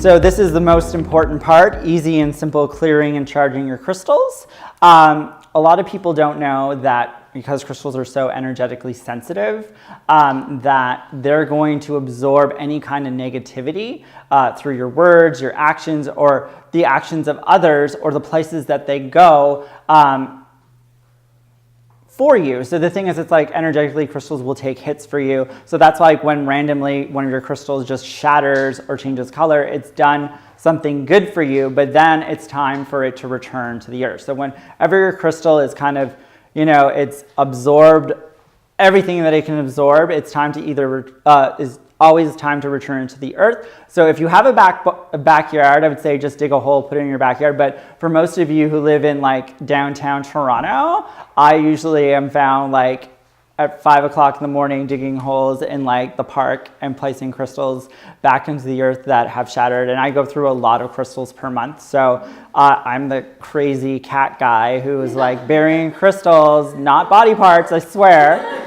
So this is the most important part, easy and simple clearing and charging your crystals. A lot of people don't know that because crystals are so energetically sensitive, that they're going to absorb any kind of negativity through your words, your actions, or the actions of others, or the places that they go for you. So the thing is, it's like energetically crystals will take hits for you. So that's like when randomly one of your crystals just shatters or changes color, it's done something good for you, but then it's time for it to return to the earth. So whenever your crystal is kind of, it's absorbed everything that it can absorb, it's time to either, is always time to return to the earth. So if you have a backyard, I would say just dig a hole, put it in your backyard. But for most of you who live in like downtown Toronto, I usually am found like at 5 o'clock in the morning digging holes in like the park and placing crystals back into the earth that have shattered. And I go through a lot of crystals per month. So I'm the crazy cat guy who is like burying crystals, not body parts, I swear.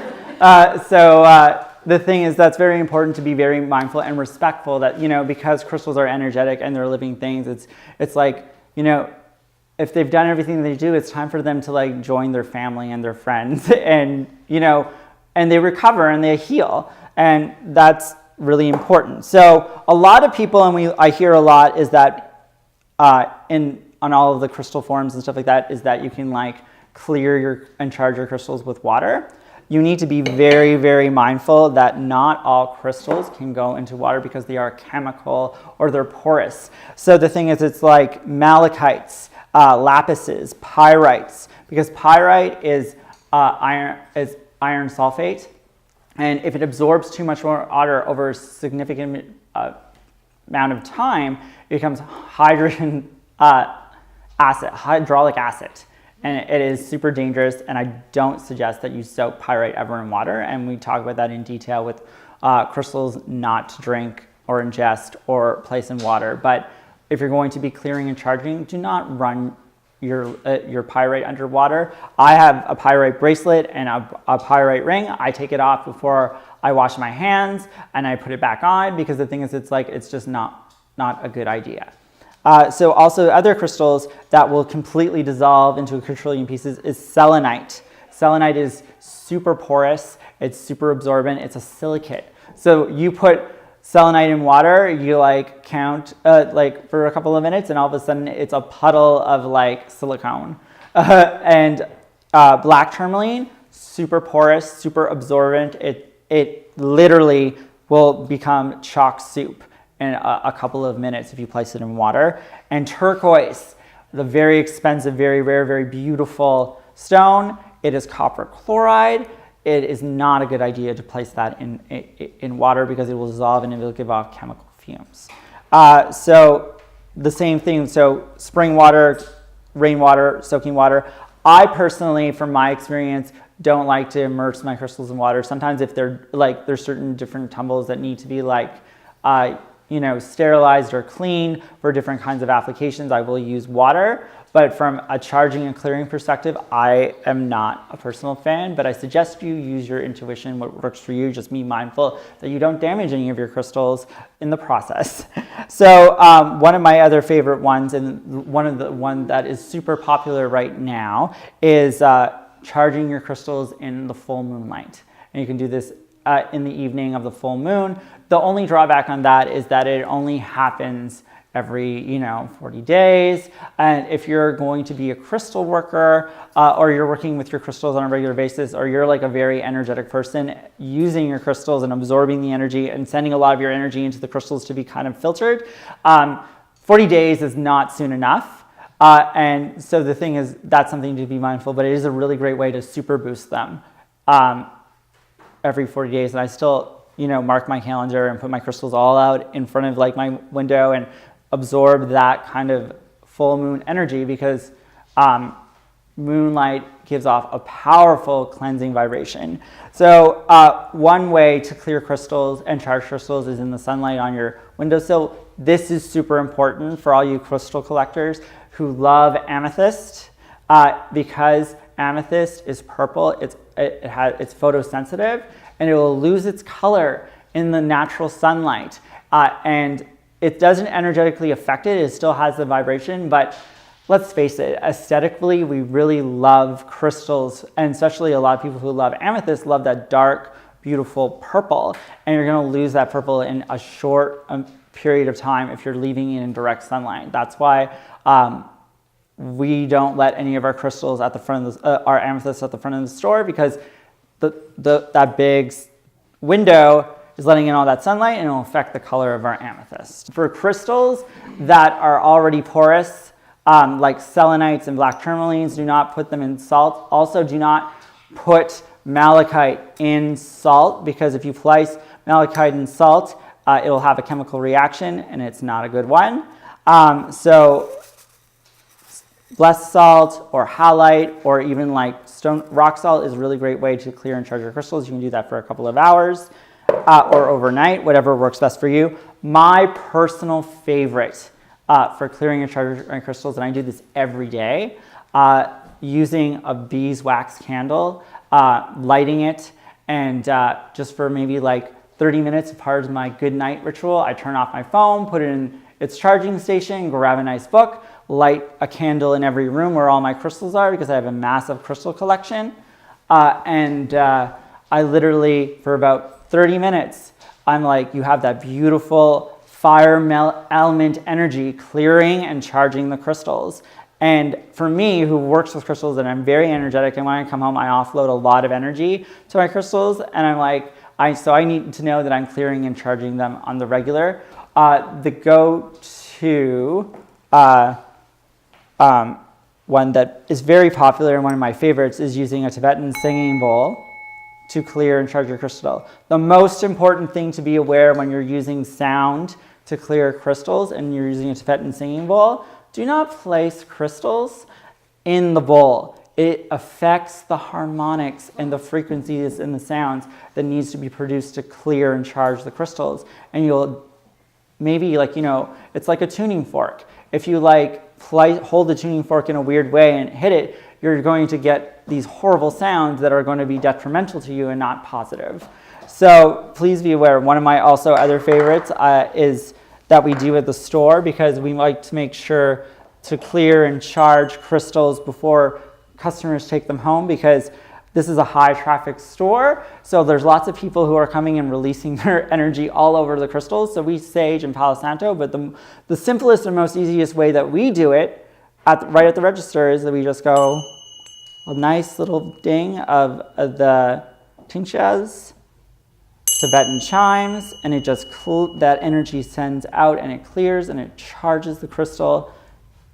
The thing is, that's very important to be very mindful and respectful that, because crystals are energetic and they're living things, it's like, if they've done everything they do, it's time for them to like join their family and their friends and, and they recover and they heal. And that's really important. So a lot of people, and I hear a lot, is that on all of the crystal forms and stuff like that, is that you can like clear and charge your crystals with water. You need to be very, very mindful that not all crystals can go into water because they are chemical or they're porous. So the thing is, it's like malachites, lapises, pyrites, because pyrite is iron sulfate, and if it absorbs too much water over a significant amount of time, it becomes hydraulic acid. And it is super dangerous, and I don't suggest that you soak pyrite ever in water. And we talk about that in detail with crystals not to drink or ingest or place in water. But if you're going to be clearing and charging, do not run your pyrite underwater. I have a pyrite bracelet and a pyrite ring. I take it off before I wash my hands, and I put it back on because the thing is, it's just not a good idea. So also other crystals that will completely dissolve into a quadrillion pieces is selenite. Selenite is super porous, it's super absorbent, it's a silicate. So you put selenite in water, you like count like for a couple of minutes, and all of a sudden it's a puddle of like silicone. And black tourmaline, super porous, super absorbent. It literally will become chalk soup in a couple of minutes if you place it in water. And turquoise, the very expensive, very rare, very beautiful stone. It is copper chloride. It is not a good idea to place that in water because it will dissolve and it will give off chemical fumes. So the same thing, so spring water, rainwater, soaking water. I personally, from my experience, don't like to immerse my crystals in water. Sometimes if they're like, there's certain different tumbles that need to be like, sterilized or cleaned for different kinds of applications, I will use water. But from a charging and clearing perspective, I am not a personal fan, but I suggest you use your intuition, what works for you. Just be mindful that you don't damage any of your crystals in the process. So one of my other favorite ones, and one that is super popular right now, is charging your crystals in the full moonlight. And you can do this in the evening of the full moon. The only drawback on that is that it only happens every 40 days. And if you're going to be a crystal worker or you're working with your crystals on a regular basis, or you're like a very energetic person using your crystals and absorbing the energy and sending a lot of your energy into the crystals to be kind of filtered, 40 days is not soon enough. And so the thing is, that's something to be mindful, but it is a really great way to super boost them every 40 days. And I still mark my calendar and put my crystals all out in front of like my window and absorb that kind of full moon energy, because moonlight gives off a powerful cleansing vibration. So one way to clear crystals and charge crystals is in the sunlight on your windowsill. This is super important for all you crystal collectors who love amethyst, because amethyst is purple, it's photosensitive, and it will lose its color in the natural sunlight. And it doesn't energetically affect it. It still has the vibration, but let's face it, aesthetically, we really love crystals, and especially a lot of people who love amethyst love that dark, beautiful purple, and you're going to lose that purple in a short period of time if you're leaving it in direct sunlight. That's why we don't let any of our crystals at the front of our amethysts at the front of the store, because that big window is letting in all that sunlight, and it will affect the color of our amethyst. For crystals that are already porous, like selenites and black tourmalines, do not put them in salt. Also, do not put malachite in salt, because if you place malachite in salt, it'll have a chemical reaction, and it's not a good one. So blessed salt or halite or even like rock salt is a really great way to clear and charge your crystals. You can do that for a couple of hours or overnight, whatever works best for you. My personal favorite for clearing and charging my crystals, and I do this every day, using a beeswax candle, lighting it, and just for maybe like 30 minutes, as part of my good night ritual, I turn off my phone, put it in its charging station, grab a nice book, light a candle in every room where all my crystals are, because I have a massive crystal collection. I literally, for about 30 minutes, I'm like, you have that beautiful fire element energy clearing and charging the crystals. And for me, who works with crystals, and I'm very energetic, and when I come home, I offload a lot of energy to my crystals, and I'm like, so I need to know that I'm clearing and charging them on the regular. The go-to one that is very popular and one of my favorites is using a Tibetan singing bowl to clear and charge your crystal. The most important thing to be aware when you're using sound to clear crystals and you're using a Tibetan singing bowl, do not place crystals in the bowl. It affects the harmonics and the frequencies and the sounds that needs to be produced to clear and charge the crystals. And you'll maybe, like, it's like a tuning fork. If you hold the tuning fork in a weird way and hit it, you're going to get these horrible sounds that are going to be detrimental to you and not positive. So please be aware. One of my also other favorites is that we do at the store, because we like to make sure to clear and charge crystals before customers take them home, because this is a high traffic store, so there's lots of people who are coming and releasing their energy all over the crystals. So we sage in Palo Santo, but the simplest and most easiest way that we do it right at the register is that we just go a nice little ding of the tinchas, Tibetan chimes, and it just that energy sends out and it clears and it charges the crystal.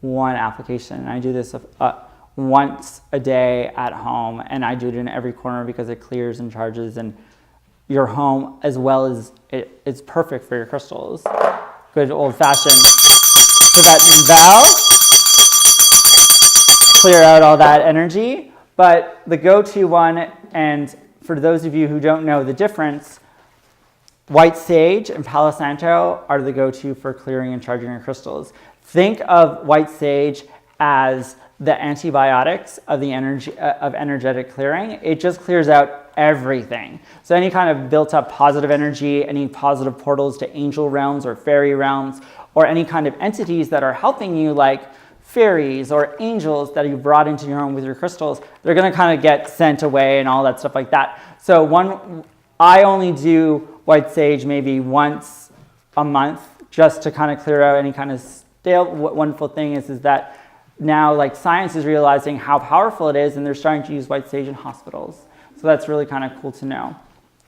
One application, and I do this once a day at home, and I do it in every corner because it clears and charges and your home, as well as it's perfect for your crystals. Good old-fashioned Tibetan bell, clear out all that energy. But the go-to one, and for those of you who don't know the difference, white sage and Palo Santo are the go-to for clearing and charging your crystals. Think of white sage as the antibiotics of the energetic clearing. It just clears out everything. So any kind of built up positive energy, any positive portals to angel realms or fairy realms, or any kind of entities that are helping you, like fairies or angels that you brought into your home with your crystals, they're gonna kind of get sent away and all that stuff like that. So I only do white sage maybe once a month, just to kind of clear out any kind of stale. Wonderful thing is that now, like, science is realizing how powerful it is, and they're starting to use white sage in hospitals. So that's really kind of cool to know.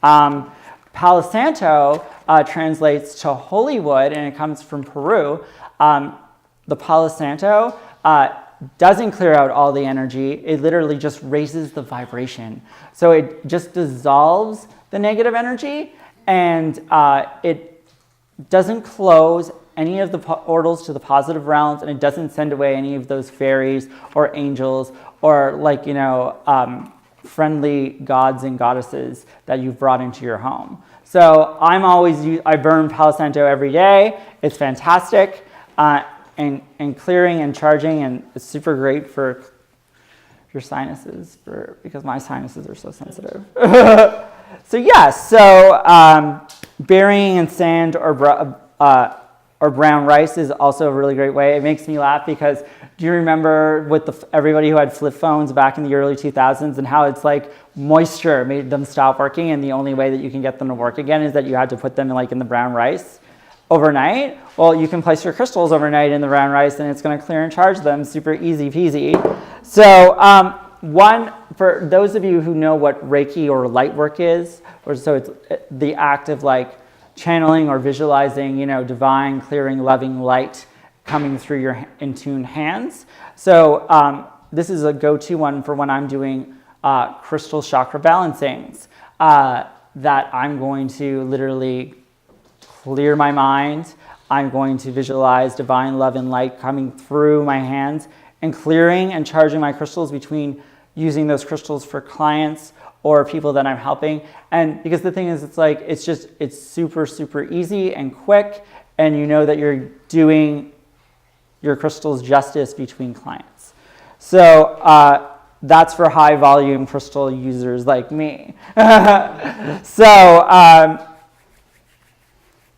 Palo Santo translates to holy wood, and it comes from Peru. The Palo Santo doesn't clear out all the energy. It literally just raises the vibration. So it just dissolves the negative energy, and it doesn't close any of the portals to the positive realms, and it doesn't send away any of those fairies or angels or, like, friendly gods and goddesses that you've brought into your home. So I burn Palo Santo every day. It's fantastic, and clearing and charging, and it's super great for your sinuses, because my sinuses are so sensitive. So burying in sand or or brown rice is also a really great way. It makes me laugh because do you remember with everybody who had flip phones back in the early 2000s and how it's like moisture made them stop working, and the only way that you can get them to work again is that you had to put them in the brown rice overnight? Well, you can place your crystals overnight in the brown rice and it's going to clear and charge them, super easy peasy. So for those of you who know what Reiki or light work is, so it's the act of channeling or visualizing, divine, clearing, loving light coming through your in-tuned hands. So this is a go-to one for when I'm doing crystal chakra balancings, that I'm going to literally clear my mind. I'm going to visualize divine love and light coming through my hands and clearing and charging my crystals between using those crystals for clients or people that I'm helping. And because the thing is, it's super, super easy and quick, and you know that you're doing your crystals justice between clients. So that's for high volume crystal users like me.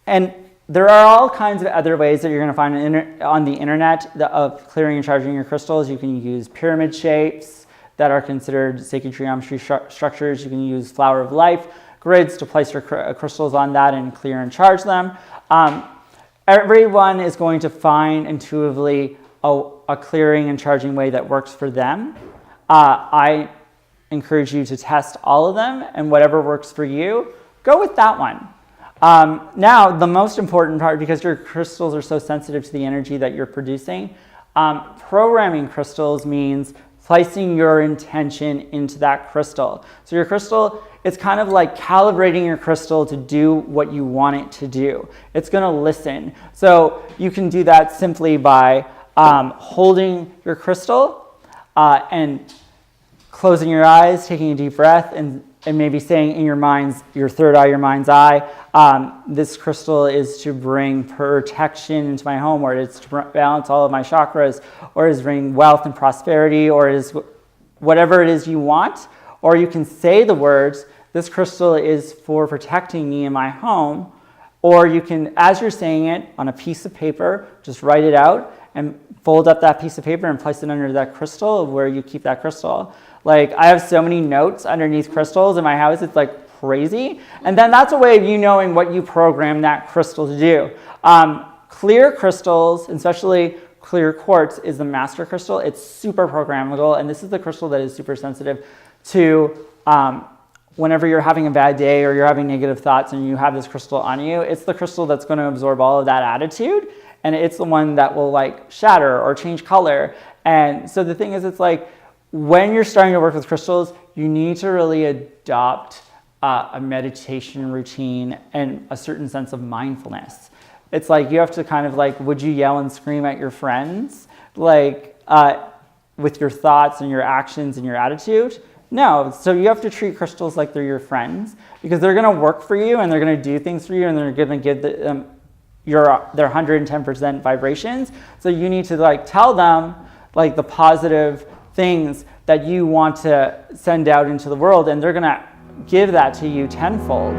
And there are all kinds of other ways that you're going to find on the internet of clearing and charging your crystals. You can use pyramid shapes that are considered sacred geometry structures. You can use flower of life grids to place your crystals on that and clear and charge them. Everyone is going to find intuitively a clearing and charging way that works for them. I encourage you to test all of them, and whatever works for you, go with that one. Now, the most important part, because your crystals are so sensitive to the energy that you're producing, programming crystals means placing your intention into that crystal. So your crystal, it's kind of like calibrating your crystal to do what you want it to do. It's going to listen. So you can do that simply by holding your crystal and closing your eyes, taking a deep breath, and maybe saying in your third eye, your mind's eye, this crystal is to bring protection into my home, or it's to balance all of my chakras, or is bring wealth and prosperity, or is whatever it is you want. Or you can say the words, this crystal is for protecting me in my home. Or you can, as you're saying it, on a piece of paper, just write it out and fold up that piece of paper and place it under that crystal where you keep that crystal. I have so many notes underneath crystals in my house, it's crazy. And then that's a way of you knowing what you program that crystal to do. Clear crystals, especially clear quartz, is the master crystal. It's super programmable, and this is the crystal that is super sensitive to whenever you're having a bad day or you're having negative thoughts and you have this crystal on you. It's the crystal that's going to absorb all of that attitude, and it's the one that will shatter or change color. And so the thing is, it's when you're starting to work with crystals, you need to really adopt a meditation routine and a certain sense of mindfulness. It's you have to kind of would you yell and scream at your friends with your thoughts and your actions and your attitude? No. So you have to treat crystals like they're your friends, because they're going to work for you and they're going to do things for you, and they're going to give their 110% vibrations. So you need to tell them the positive things that you want to send out into the world, and they're going to give that to you tenfold.